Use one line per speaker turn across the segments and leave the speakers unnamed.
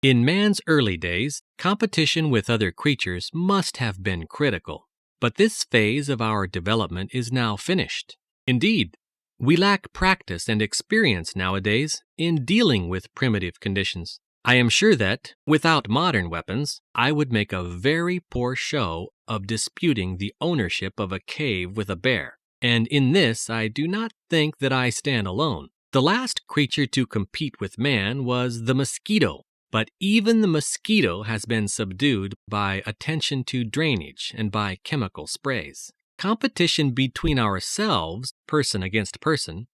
In man's early days, competition with other creatures must have been critical. But this phase of our development is now finished. Indeed, we lack practice and experience nowadays in dealing with primitive conditions. I am sure that, without modern weapons, I would make a very poor show of disputing the ownership of a cave with a bear. And in this, I do not think that I stand alone. The last creature to compete with man was the mosquito. But even the mosquito has been subdued by attention to drainage and by chemical sprays. Competition between ourselves, person against person,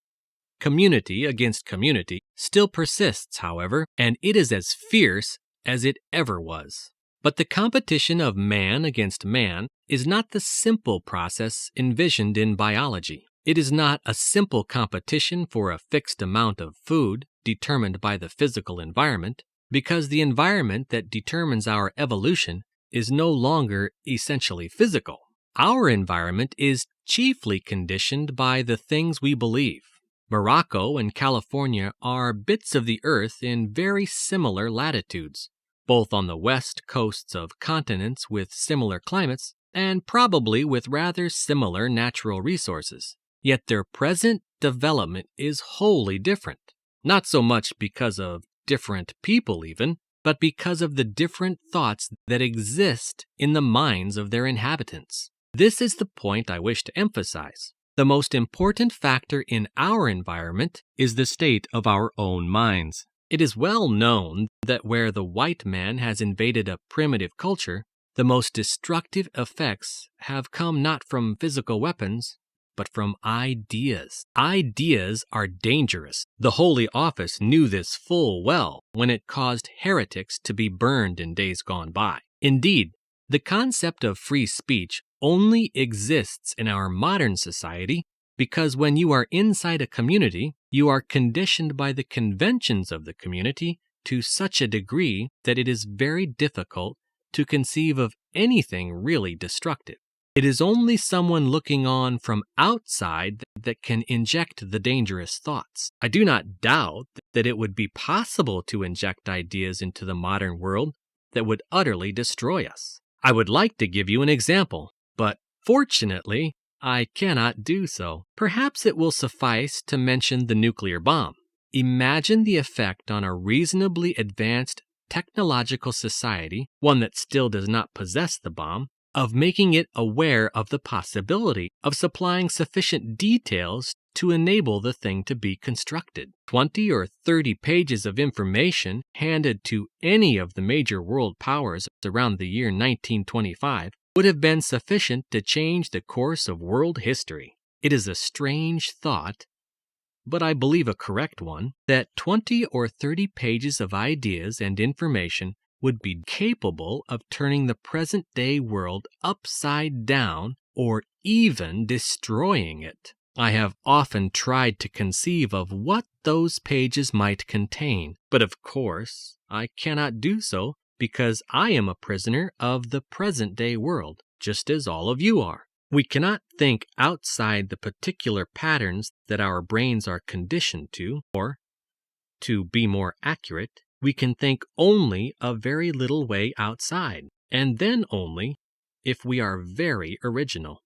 community against community, still persists, however, and it is as fierce as it ever was. But the competition of man against man is not the simple process envisioned in biology. It is not a simple competition for a fixed amount of food determined by the physical environment, because the environment that determines our evolution is no longer essentially physical. Our environment is chiefly conditioned by the things we believe. Morocco and California are bits of the earth in very similar latitudes, both on the west coasts of continents with similar climates and probably with rather similar natural resources. Yet their present development is wholly different, not so much because of different people even, but because of the different thoughts that exist in the minds of their inhabitants. This is the point I wish to emphasize. The most important factor in our environment is the state of our own minds. It is well known that where the white man has invaded a primitive culture, the most destructive effects have come not from physical weapons, but from ideas. Ideas are dangerous. The Holy Office knew this full well when it caused heretics to be burned in days gone by. Indeed, the concept of free speech only exists in our modern society because when you are inside a community, you are conditioned by the conventions of the community to such a degree that it is very difficult to conceive of anything really destructive. It is only someone looking on from outside that can inject the dangerous thoughts. I do not doubt that it would be possible to inject ideas into the modern world that would utterly destroy us. I would like to give you an example, but fortunately, I cannot do so. Perhaps it will suffice to mention the nuclear bomb. Imagine the effect on a reasonably advanced technological society, one that still does not possess the bomb, of making it aware of the possibility of supplying sufficient details to enable the thing to be constructed. 20 or 30 pages of information handed to any of the major world powers around the year 1925 would have been sufficient to change the course of world history. It is a strange thought, but I believe a correct one, that 20 or 30 pages of ideas and information would be capable of turning the present-day world upside down or even destroying it. I have often tried to conceive of what those pages might contain, but of course I cannot do so because I am a prisoner of the present-day world, just as all of you are. We cannot think outside the particular patterns that our brains are conditioned to, or, to be more accurate, we can think only a very little way outside, and then only if we are very original.